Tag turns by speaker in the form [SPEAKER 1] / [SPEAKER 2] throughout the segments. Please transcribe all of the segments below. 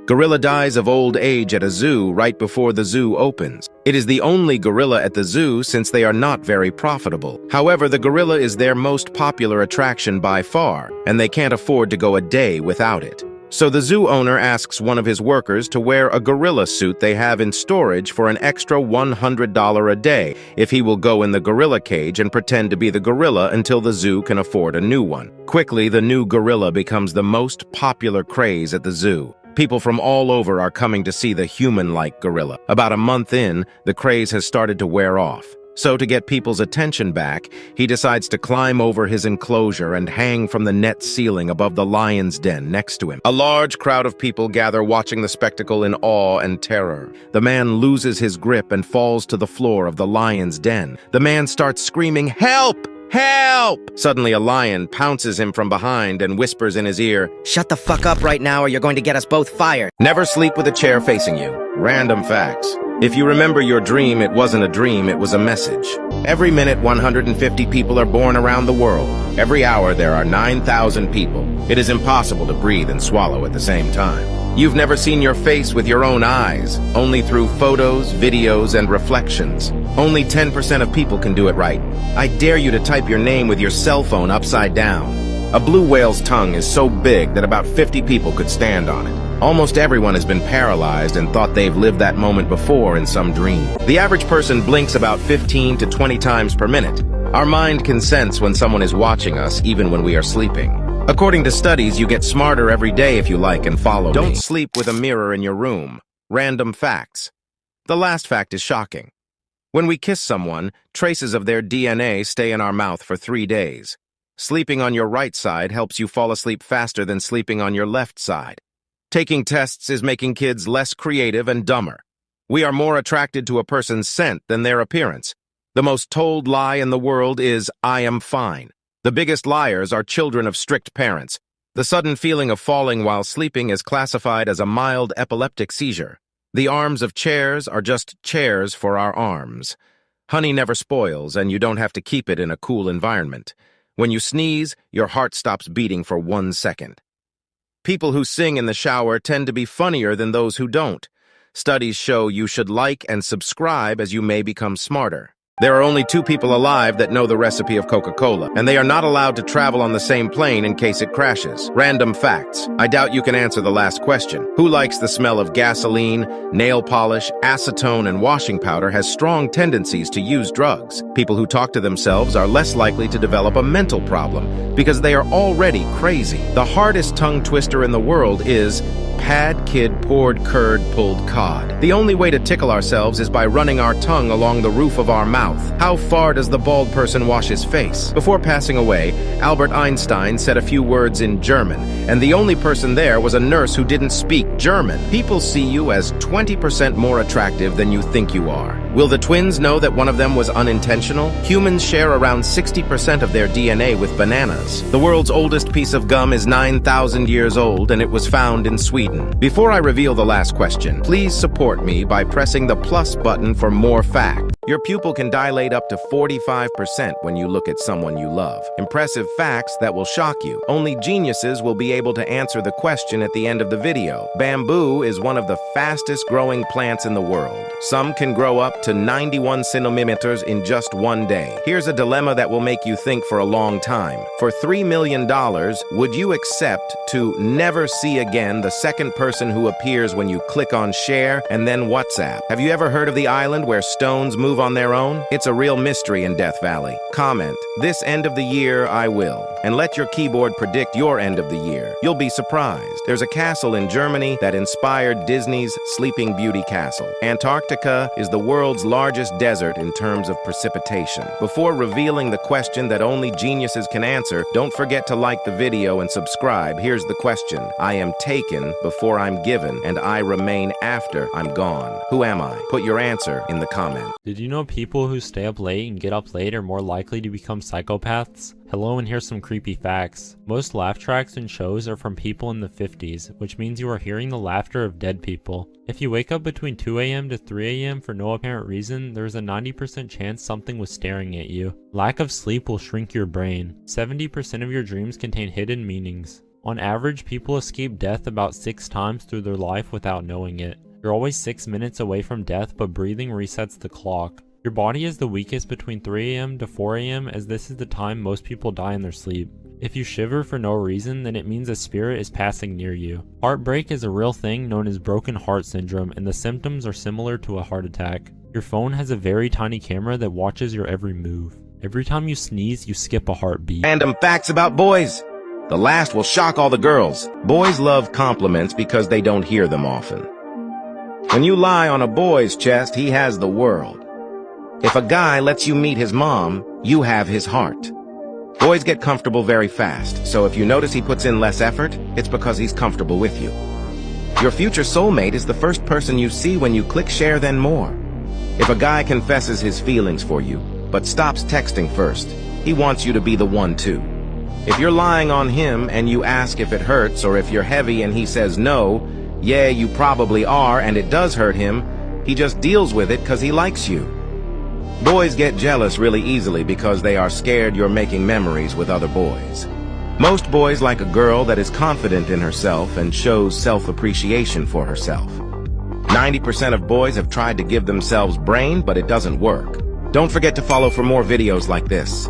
[SPEAKER 1] Gorilla dies of old age at a zoo right before the zoo opens. It is the only gorilla at the zoo since they are not very profitable. However, the gorilla is their most popular attraction by far, and they can't afford to go a day without it. So the zoo owner asks one of his workers to wear a gorilla suit they have in storage for an extra $100 a day if he will go in the gorilla cage and pretend to be the gorilla until the zoo can afford a new one. Quickly, the new gorilla becomes the most popular craze at the zoo. People from all over are coming to see the human-like gorilla. About a month in, the craze has started to wear off. So to get people's attention back, he decides to climb over his enclosure and hang from the net ceiling above the lion's den next to him. A large crowd of people gather watching the spectacle in awe and terror. The man loses his grip and falls to the floor of the lion's den. The man starts screaming, "Help! Help!" Suddenly, a lion pounces him from behind and whispers in his ear,
[SPEAKER 2] "Shut the fuck up right now or you're going to get us both fired."
[SPEAKER 1] "Never sleep with a chair facing you." Random facts. If you remember your dream, it wasn't a dream, it was a message. Every minute, 150 people are born around the world. Every hour, there are 9,000 people. It is impossible to breathe and swallow at the same time. You've never seen your face with your own eyes, only through photos, videos, and reflections. Only 10% of people can do it right. I dare you to type your name with your cell phone upside down. A blue whale's tongue is so big that about 50 people could stand on it. Almost everyone has been paralyzed and thought they've lived that moment before in some dream. The average person blinks about 15 to 20 times per minute. Our mind can sense when someone is watching us, even when we are sleeping. According to studies, you get smarter every day if you like and follow me. Don't sleep with a mirror in your room. Random facts. The last fact is shocking. When we kiss someone, traces of their DNA stay in our mouth for 3 days. Sleeping on your right side helps you fall asleep faster than sleeping on your left side. Taking tests is making kids less creative and dumber. We are more attracted to a person's scent than their appearance. The most told lie in the world is, "I am fine." The biggest liars are children of strict parents. The sudden feeling of falling while sleeping is classified as a mild epileptic seizure. The arms of chairs are just chairs for our arms. Honey never spoils, and you don't have to keep it in a cool environment. When you sneeze, your heart stops beating for 1 second. People who sing in the shower tend to be funnier than those who don't. Studies show you should like and subscribe as you may become smarter. There are only 2 people alive that know the recipe of Coca-Cola, and they are not allowed to travel on the same plane in case it crashes. Random facts. I doubt you can answer the last question. Who likes the smell of gasoline, nail polish, acetone, and washing powder has strong tendencies to use drugs? People who talk to themselves are less likely to develop a mental problem because they are already crazy. The hardest tongue twister in the world is pad kid poured curd pulled cod. The only way to tickle ourselves is by running our tongue along the roof of our mouth. How far does the bald person wash his face? Before passing away, Albert Einstein said a few words in German, and the only person there was a nurse who didn't speak German. People see you as 20% more attractive than you think you are. Will the twins know that one of them was unintentional? Humans share around 60% of their DNA with bananas. The world's oldest piece of gum is 9,000 years old, and it was found in Sweden. Before I reveal the last question, please support me by pressing the plus button for more fact. Your pupil can dilate up to 45% when you look at someone you love. Impressive facts that will shock you. Only geniuses will be able to answer the question at the end of the video. Bamboo is one of the fastest growing plants in the world. Some can grow up to 91 centimeters in just 1 day. Here's a dilemma that will make you think for a long time. For $3 million, would you accept to never see again the second person who appears when you click on share and then WhatsApp? Have you ever heard of the island where stones move on their own? It's a real mystery in Death Valley. Comment, "This end of the year I will," and let your keyboard predict your end of the year. You'll be surprised. There's a castle in Germany that inspired Disney's Sleeping Beauty Castle. Antarctica is the world's largest desert in terms of precipitation. Before revealing the question that only geniuses can answer, don't forget to like the video and subscribe. Here's the question. I am taken before I'm given, and I remain after I'm gone. Who am I? Put your answer in the comment.
[SPEAKER 3] Did you know people who stay up late and get up late are more likely to become psychopaths? Hello, and here's some creepy facts. Most laugh tracks and shows are from people in the 50s, which means you are hearing the laughter of dead people. If you wake up between 2 a.m. to 3 a.m. for no apparent reason, there's a 90% chance something was staring at you. Lack of sleep will shrink your brain. 70% of your dreams contain hidden meanings. On average, people escape death about 6 times through their life without knowing it. You're always 6 minutes away from death, but breathing resets the clock. Your body is the weakest between 3 AM to 4 AM, as this is the time most people die in their sleep. If you shiver for no reason, then it means a spirit is passing near you. Heartbreak is a real thing known as broken heart syndrome, and the symptoms are similar to a heart attack. Your phone has a very tiny camera that watches your every move. Every time you sneeze, you skip a heartbeat.
[SPEAKER 1] Random facts about boys. The last will shock all the girls. Boys love compliments because they don't hear them often. When you lie on a boy's chest, he has the world. If a guy lets you meet his mom, you have his heart. Boys get comfortable very fast, so if you notice he puts in less effort, it's because he's comfortable with you. Your future soulmate is the first person you see when you click share then more. If a guy confesses his feelings for you, but stops texting first, he wants you to be the one too. If you're lying on him and you ask if it hurts, or if you're heavy and he says no, yeah, you probably are and it does hurt him, he just deals with it because he likes you. Boys get jealous really easily because they are scared you're making memories with other boys. Most boys like a girl that is confident in herself and shows self-appreciation for herself. 90% of boys have tried to give themselves brain, but it doesn't work. Don't forget to follow for more videos like this.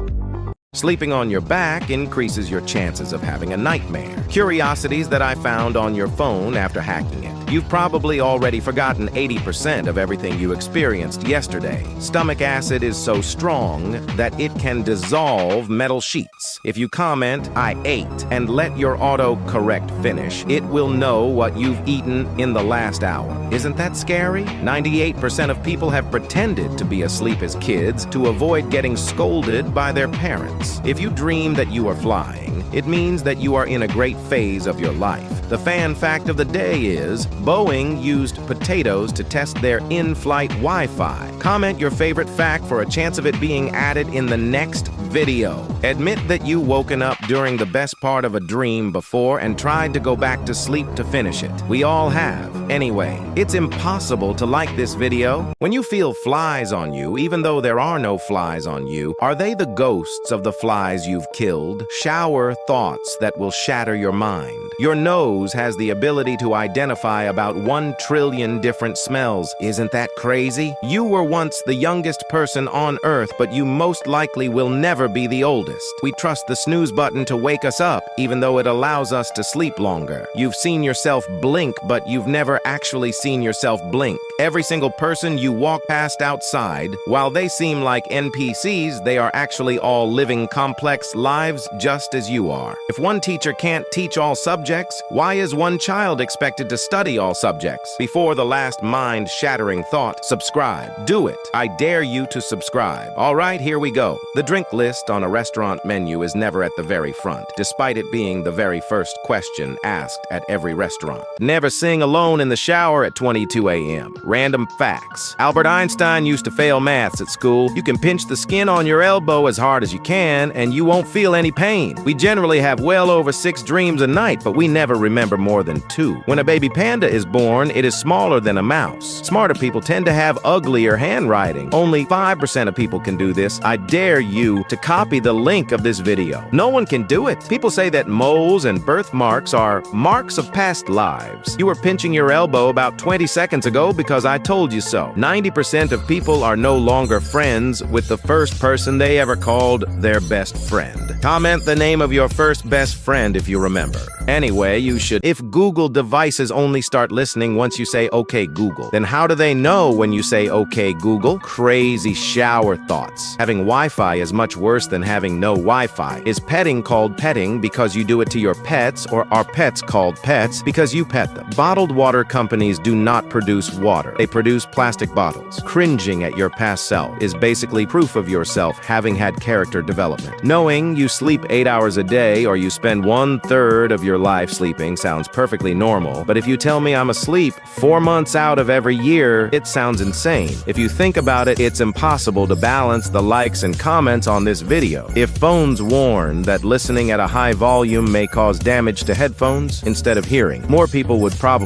[SPEAKER 1] Sleeping on your back increases your chances of having a nightmare. Curiosities that I found on your phone after hacking it. You've probably already forgotten 80% of everything you experienced yesterday. Stomach acid is so strong that it can dissolve metal sheets. If you comment, "I ate," and let your auto-correct finish, it will know what you've eaten in the last hour. Isn't that scary? 98% of people have pretended to be asleep as kids to avoid getting scolded by their parents. If you dream that you are flying, it means that you are in a great phase of your life. The fan fact of the day is, Boeing used potatoes to test their in-flight Wi-Fi. Comment your favorite fact for a chance of it being added in the next video. Admit that you woken up during the best part of a dream before and tried to go back to sleep to finish it. We all have. Anyway, it's impossible to like this video. When you feel flies on you, even though there are no flies on you, are they the ghosts of the flies you've killed? Shower thoughts that will shatter your mind. Your nose has the ability to identify about 1 trillion different smells. Isn't that crazy? You were once the youngest person on Earth, but you most likely will never be the oldest. We trust the snooze button to wake us up, even though it allows us to sleep longer. You've seen yourself blink, but you've never actually seen yourself blink. Every single person you walk past outside, while they seem like NPCs, they are actually all living complex lives just as you are. If one teacher can't teach all subjects, why is one child expected to study all subjects? Before the last mind-shattering thought, subscribe. Do it. I dare you to subscribe. All right, here we go. The drink list on a restaurant menu is never at the very front, despite it being the very first question asked at every restaurant. Never sing alone in the shower at 22 a.m. Random facts. Albert Einstein used to fail maths at school. You can pinch the skin on your elbow as hard as you can, and you won't feel any pain. We generally have well over 6 dreams a night, but we never remember more than 2. When a baby panda is born, it is smaller than a mouse. Smarter people tend to have uglier handwriting. Only 5% of people can do this. I dare you to copy the link of this video. No one can do it. People say that moles and birthmarks are marks of past lives. You were pinching your elbow about 20 seconds ago because I told you so. 90% of people are no longer friends with the first person they ever called their best friend. Comment the name of your first best friend if you remember. Anyway, you should. If Google devices only start listening once you say, "Okay, Google," then how do they know when you say, "Okay, Google"? Crazy shower thoughts. Having Wi-Fi is much worse than having no Wi-Fi. Is petting called petting because you do it to your pets, or are pets called pets because you pet them? Bottled water companies do not produce water. They produce plastic bottles. Cringing at your past self is basically proof of yourself having had character development. Knowing you sleep 8 hours a day or you spend 1/3 of your life sleeping sounds perfectly normal, but if you tell me I'm asleep 4 months out of every year, it sounds insane. If you think about it, it's impossible to balance the likes and comments on this video. If phones warn that listening at a high volume may cause damage to headphones instead of hearing, more people would probably